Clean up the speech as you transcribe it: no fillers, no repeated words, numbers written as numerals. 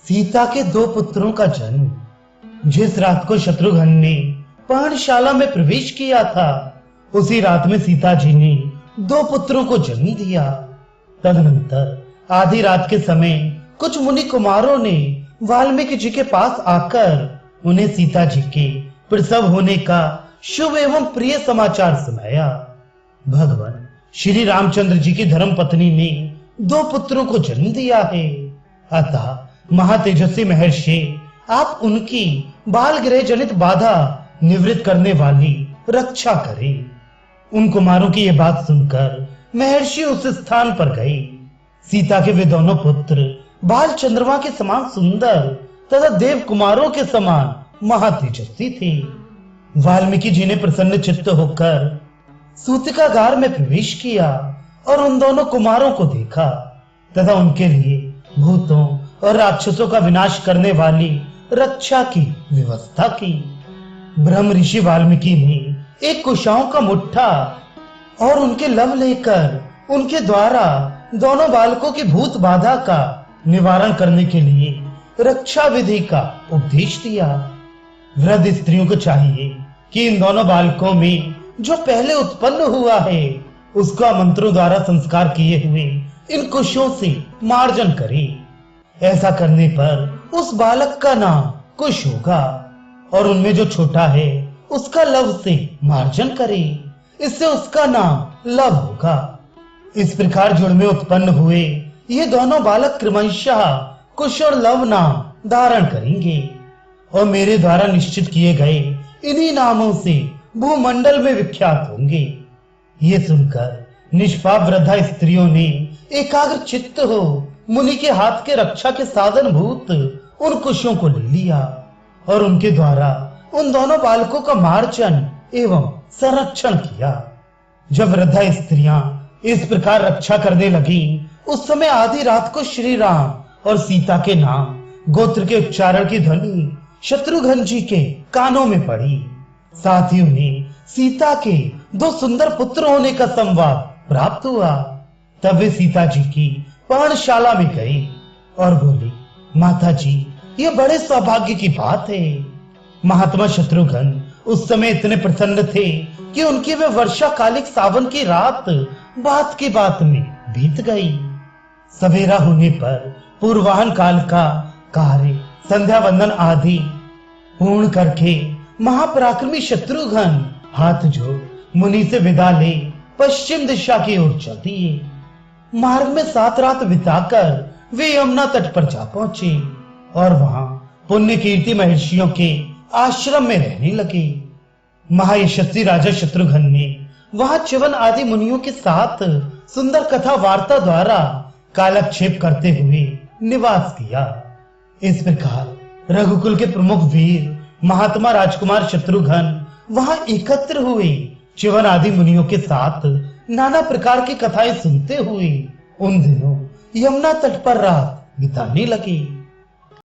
सीता के दो पुत्रों का जन्म। जिस रात को शत्रुघ्न ने पर्णशाला में प्रवेश किया था, उसी रात में सीता जी ने दो पुत्रों को जन्म दिया। तदनंतर आधी रात के समय कुछ मुनि कुमारों ने वाल्मीकि जी के पास आकर उन्हें सीता जी के प्रसव होने का शुभ एवं प्रिय समाचार सुनाया। भगवान श्री रामचंद्र जी की धर्म पत्नी ने दो पुत्रों को जन्म दिया है, अतः महातेजस्वी महर्षि आप उनकी बाल गृह जनित बाधा निवृत्त करने वाली रक्षा करें। उन कुमारों की यह बात सुनकर महर्षि उस स्थान पर गए। सीता के वे दोनों पुत्र बाल चंद्रमा के समान सुंदर तथा देव कुमारों के समान महातेजस्वी थे। वाल्मीकि जी ने प्रसन्न चित्त होकर सूतिकागार में प्रवेश किया और उन दोनों कुमारों को देखा तथा उनके लिए भूतों और राक्षसों का विनाश करने वाली रक्षा की व्यवस्था की। ब्रह्म ऋषि वाल्मीकि ने एक कुशाओं का मुट्ठा और उनके लव लेकर उनके द्वारा दोनों बालकों की भूत बाधा का निवारण करने के लिए रक्षा विधि का उपदेश दिया। वृद्ध स्त्रियों को चाहिए कि इन दोनों बालकों में जो पहले उत्पन्न हुआ है उसका मंत्रों द्वारा संस्कार किए हुए इन कुशों से मार्जन करें। ऐसा करने पर उस बालक का नाम कुश होगा और उनमें जो छोटा है उसका लव से मार्जन करे, इससे उसका नाम लव होगा। इस प्रकार जुड़ में उत्पन्न हुए ये दोनों बालक क्रमशः कुश और लव नाम धारण करेंगे और मेरे द्वारा निश्चित किए गए इन्हीं नामों से भूमंडल में विख्यात होंगे। ये सुनकर निष्पाप वृद्धा स्त्रियों ने एकाग्र चित्त हो मुनि के हाथ के रक्षा के साधन भूत उन कुशों को ले लिया और उनके द्वारा उन दोनों बालकों का मार्जन एवं संरक्षण किया। जब वृद्धा स्त्रियां इस प्रकार रक्षा करने लगी, उस समय आधी रात को श्री राम और सीता के नाम गोत्र के उच्चारण की ध्वनि शत्रुघ्न जी के कानों में पड़ी। साथ ही उन्हें सीता के दो सुंदर पुत्र होने का संवाद प्राप्त हुआ। तब वे सीता जी की पर्णशाला में गए और बोले, माता जी, ये बड़े सौभाग्य की बात है। महात्मा शत्रुघ्न उस समय इतने प्रसन्न थे कि उनकी वे वर्षाकालिक सावन की रात बात की बात में बीत गई। सवेरा होने पर पूर्वाहन काल का कार्य संध्या वंदन आदि पूर्ण करके महापराक्रमी शत्रुघ्न हाथ जोड़ मुनि से विदा ले पश्चिम दिशा की ओर चल दिए। मार्ग में 7 रात बिताकर वे यमुना तट पर जा पहुंचे और वहां पुण्य कीर्ति महर्षियों के आश्रम में रहने लगे। महायशस्वी राजा शत्रुघ्न ने वहां च्यवन आदि मुनियों के साथ सुंदर कथा वार्ता द्वारा कालक्षेप करते हुए निवास किया। इस प्रकार रघुकुल के प्रमुख वीर महात्मा राजकुमार शत्रुघ्न वहां एकत्र हुए च्यवन आदि मुनियों के साथ नाना प्रकार की कथाएं सुनते हुए उन दिनों यमुना तट पर रात बिताने लगे।